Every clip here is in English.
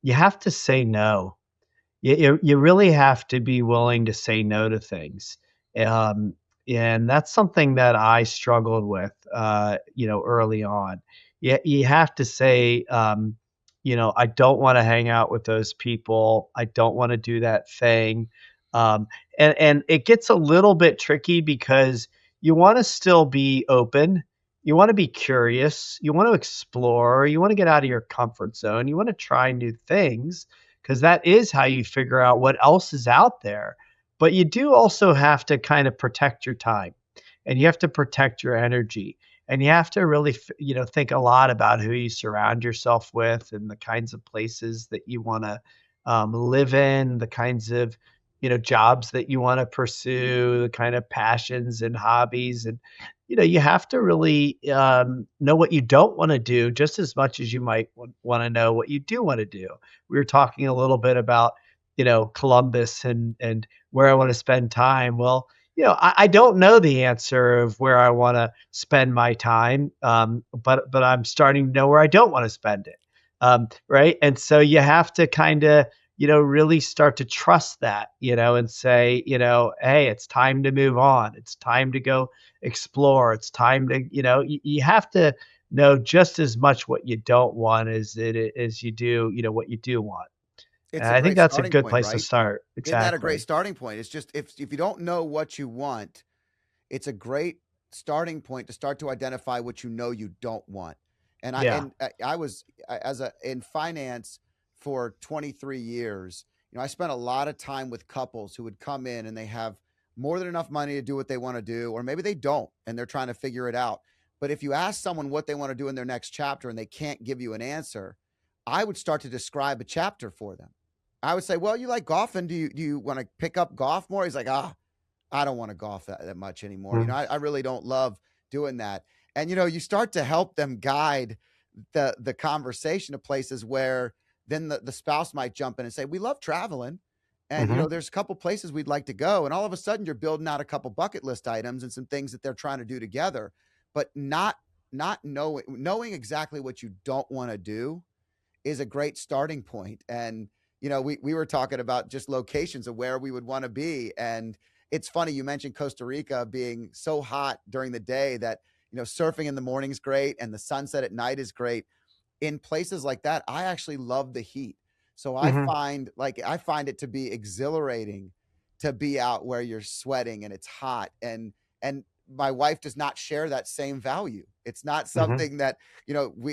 you have to say no. You really have to be willing to say no to things. Um, and that's something that I struggled with, early on. You have to say, I don't want to hang out with those people. I don't want to do that thing. Um, and it gets a little bit tricky because you want to still be open. You want to be curious. You want to explore. You want to get out of your comfort zone. You want to try new things because that is how you figure out what else is out there. But you do also have to kind of protect your time and you have to protect your energy and you have to really, think a lot about who you surround yourself with and the kinds of places that you want to live in, the kinds of, jobs that you want to pursue, the kind of passions and hobbies. And, you have to really know what you don't want to do just as much as you might want to know what you do want to do. We were talking a little bit about, Columbus and where I want to spend time. Well, I don't know the answer of where I want to spend my time, but I'm starting to know where I don't want to spend it, right? And so you have to kind of, really start to trust that, and say, hey, it's time to move on. It's time to go explore. It's time to, you have to know just as much what you don't want as you do, what you do want. And It's a I think great that's a starting good point, place to right? start. Isn't that a great Exactly. starting point? It's just if you don't know what you want, it's a great starting point to start to identify what you know you don't want. And Yeah. I was as a in finance for 23 years. I spent a lot of time with couples who would come in and they have more than enough money to do what they want to do, or maybe they don't and they're trying to figure it out. But if you ask someone what they want to do in their next chapter and they can't give you an answer, I would start to describe a chapter for them. I would say, "Well, you like golfing? Do you want to pick up golf more?" He's like, I don't want to golf that much anymore. Mhm. I really don't love doing that. And you start to help them guide the conversation to places where then the spouse might jump in and say, "We love traveling. And Mhm. there's a couple places we'd like to go." And all of a sudden you're building out a couple bucket list items and some things that they're trying to do together, but not knowing exactly what you don't want to do is a great starting point. And we were talking about just locations of where we would want to be. And it's funny you mentioned Costa Rica being so hot during the day that surfing in the morning is great and the sunset at night is great. In places like that, I actually love the heat. So Mhm. I find it to be exhilarating to be out where you're sweating and it's hot. And my wife does not share that same value. It's not Mhm. something that,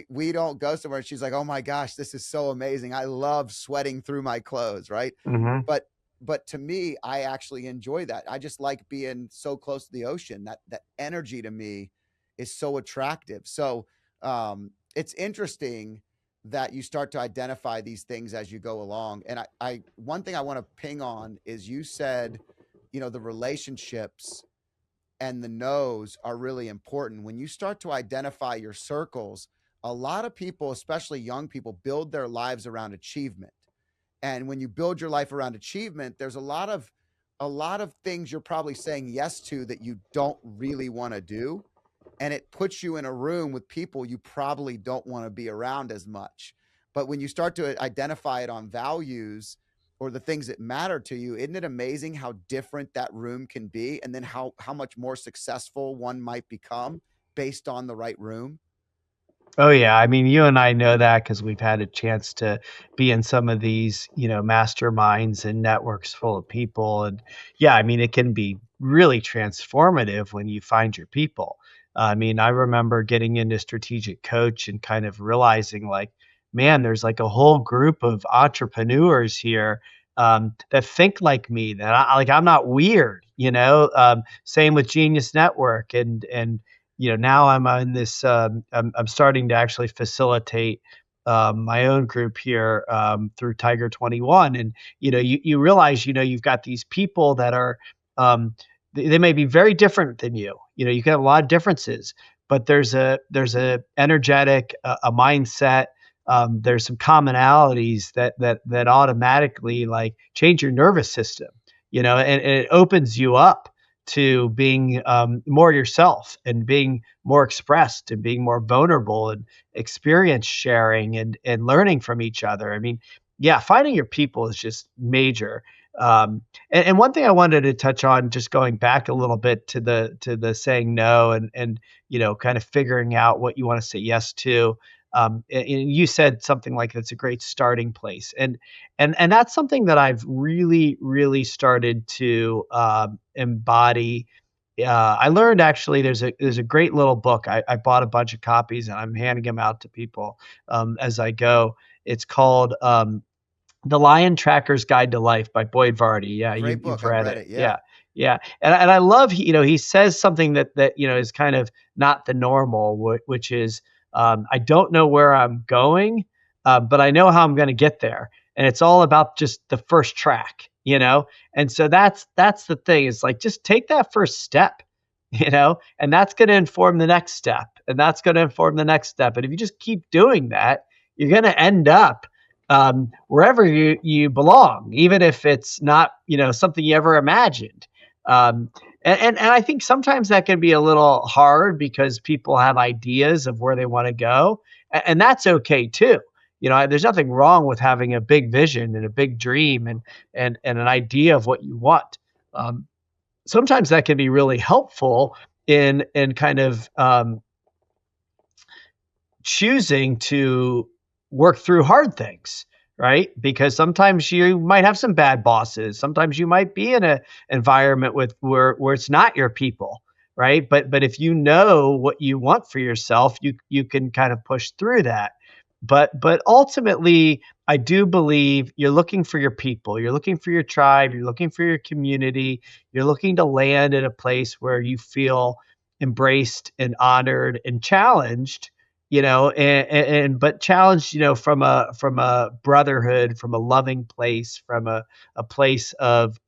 we don't go somewhere and she's like, "Oh my gosh, this is so amazing. I love sweating through my clothes," right? Mhm. But but to me, I actually enjoy that. I just like being so close to the ocean. That energy to me is so attractive. So it's interesting that you start to identify these things as you go along. And I one thing I want to ping on is you said, the relationships and the no's are really important. When you start to identify your circles, a lot of people, especially young people, build their lives around achievement. And when you build your life around achievement, there's a lot of things you're probably saying yes to that you don't really want to do, and it puts you in a room with people you probably don't want to be around as much. But when you start to identify it on values or the things that matter to you, isn't it amazing how different that room can be, and then how much more successful one might become based on the right room? Oh, yeah. I mean, you and I know that because 'cause we've had a chance to be in some of these, masterminds and networks full of people, and, yeah, I mean, it can be really transformative when you find your people. I mean, I remember getting into strategic coach and kind of realizing, like, man, there's, like, a whole group of entrepreneurs here, that think like me, that I'm not weird, Same with Genius Network and now I'm on this. I'm starting to actually facilitate my own group here through Tiger 21, and you realize you've got these people that are um, they may be very different than you. You can have a lot of differences, but there's a energetic, a mindset. There's some commonalities that automatically like change your nervous system. And it opens you up to being more yourself and being more expressed and being more vulnerable and experience sharing and learning from each other. I mean, yeah, finding your people is just major. Um, and one thing I wanted to touch on, just going back a little bit to the saying no and kind of figuring out what you want to say yes to. And you said something like that's a great starting place, and that's something that I've really started to embody. I learned actually there's a great little book. I bought a bunch of copies and I'm handing them out to people as I go. It's called The Lion Tracker's Guide to Life by Boyd Vardy. Yeah, Great you've book. I've read read it. it. Yeah. Yeah, yeah, and I love he says something that is kind of not the normal, which is I don't know where I'm going, but I know how I'm going to get there, and it's all about just the first track. And so that's the thing. Is like just take that first step, and that's going to inform the next step, and that's going to inform the next step, and if you just keep doing that, you're going to end up wherever you belong, even if it's not something you ever imagined. Um, and I think sometimes that can be a little hard because people have ideas of where they want to go, and that's okay too. There's nothing wrong with having a big vision and a big dream and an idea of what you want. Um, Sometimes that can be really helpful in kind of choosing to work through hard things, right? Because sometimes you might have some bad bosses. Sometimes you might be in an environment with where it's not your people, right? But if you know what you want for yourself, you can kind of push through that. But ultimately, I do believe you're looking for your people, you're looking for your tribe, you're looking for your community, you're looking to land in a place where you feel embraced and honored and challenged, and but challenged, from a brotherhood, from a loving place, from a place of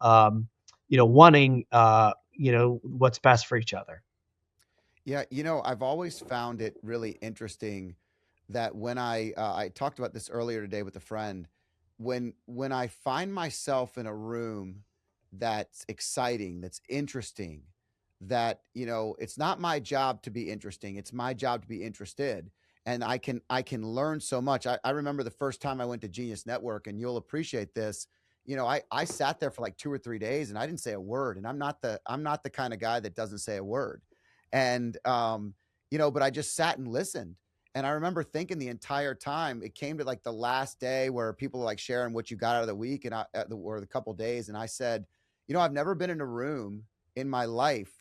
wanting what's best for each other. Yeah, I've always found it really interesting that when I talked about this earlier today with a friend, when I find myself in a room that's exciting, that's interesting, that it's not my job to be interesting, it's my job to be interested, and I can learn so much. I remember the first time I went to Genius Network, and you'll appreciate this. I sat there for like 2 or 3 days and I didn't say a word, and I'm not the kind of guy that doesn't say a word. And but I just sat and listened. And I remember thinking the entire time, it came to like the last day where people were like sharing what you got out of the week or the couple days, and I said, I've never been in a room in my life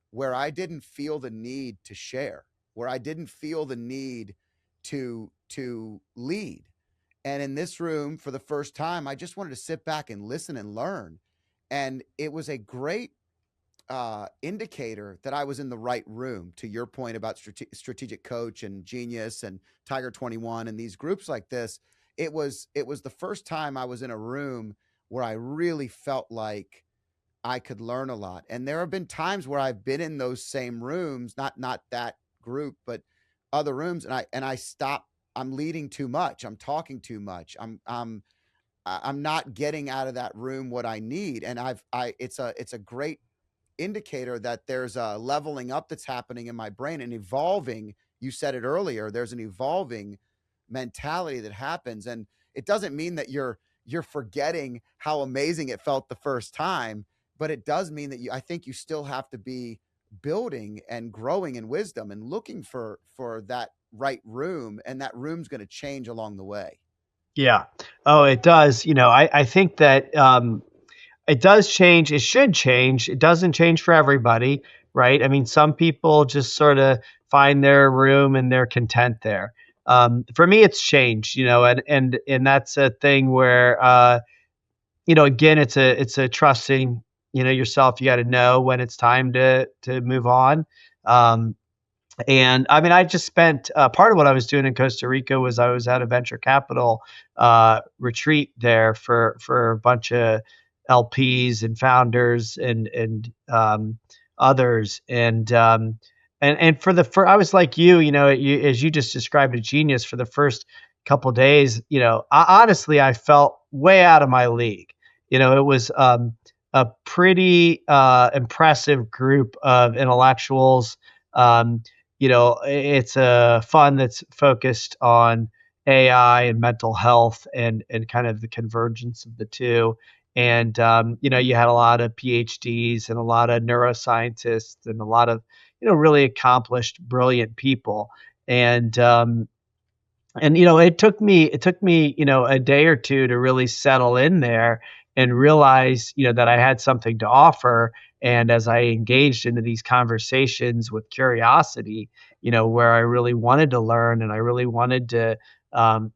where I didn't feel the need to share, where I didn't feel the need to lead. And in this room, for the first time, I just wanted to sit back and listen and learn. And it was a great indicator that I was in the right room. To your point about strategic coach and genius and Tiger 21 and these groups like this, it was the first time I was in a room where I really felt like I could learn a lot. And there have been times where I've been in those same rooms, not that group, but other rooms, and I stop. I'm leading too much. I'm talking too much. I'm not getting out of that room what I need. And it's a great indicator that there's a leveling up that's happening in my brain and evolving. You said it earlier. There's an evolving mentality that happens, and it doesn't mean that you're forgetting how amazing it felt the first time, but it does mean that I think you still have to be building and growing in wisdom and looking for that right room, and that room's going to change along the way. Yeah. Oh, it does. I think that it does change. It should change. It doesn't change for everybody, right? I mean, some people just sort of find their room and they're content there. For me, it's changed, and that's a thing where, again, it's a trusting, yourself. You got to know when it's time to move on. Um, and I mean, I just spent part of what I was doing in Costa Rica was I was at a venture capital retreat there for a bunch of LPs and founders and others. And I was like as you just described a genius for the first couple days. Honestly, I felt way out of my league. It was a pretty impressive group of intellectuals. Um, it's a fund that's focused on AI and mental health and kind of the convergence of the two. And you had a lot of PhDs and a lot of neuroscientists and a lot of really accomplished, brilliant people. And it took me a day or two to really settle in there and realize that I had something to offer. And as I engaged into these conversations with curiosity, where I really wanted to learn and I really wanted to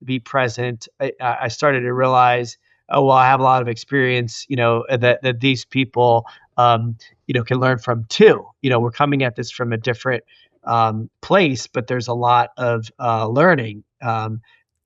be present, I started to realize, oh well, I have a lot of experience, that these people can learn from too. We're coming at this from a different place, but there's a lot of learning,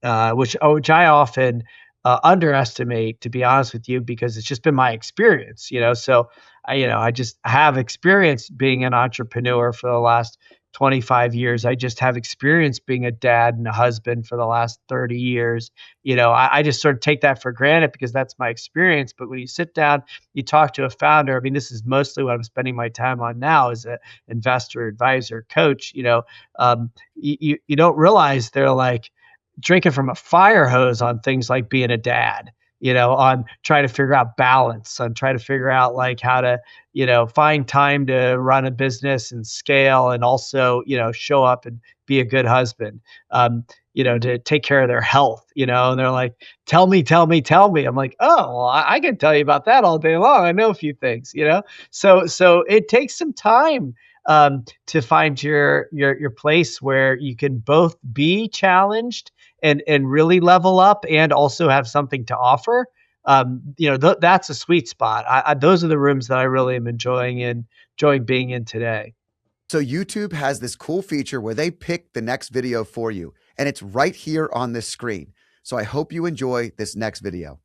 which I often underestimate, to be honest with you, because it's just been my experience. So I just have experience being an entrepreneur for the last 25 years. I just have experience being a dad and a husband for the last 30 years. I just sort of take that for granted because that's my experience. But when you sit down, you talk to a founder. I mean, this is mostly what I'm spending my time on now as an investor, advisor, coach. You don't realize they're like drinking from a fire hose on things like being a dad, on trying to figure out balance, on trying to figure out like how to, find time to run a business and scale and also, show up and be a good husband, to take care of their health, and they're like, tell me, tell me, tell me. I'm like, oh, well, I can tell you about that all day long. I know a few things, so it takes some time to find your place where you can both be challenged and really level up and also have something to offer. That's a sweet spot. Those are the rooms that I really am enjoying being in today. So YouTube has this cool feature where they pick the next video for you, and it's right here on this screen. So I hope you enjoy this next video.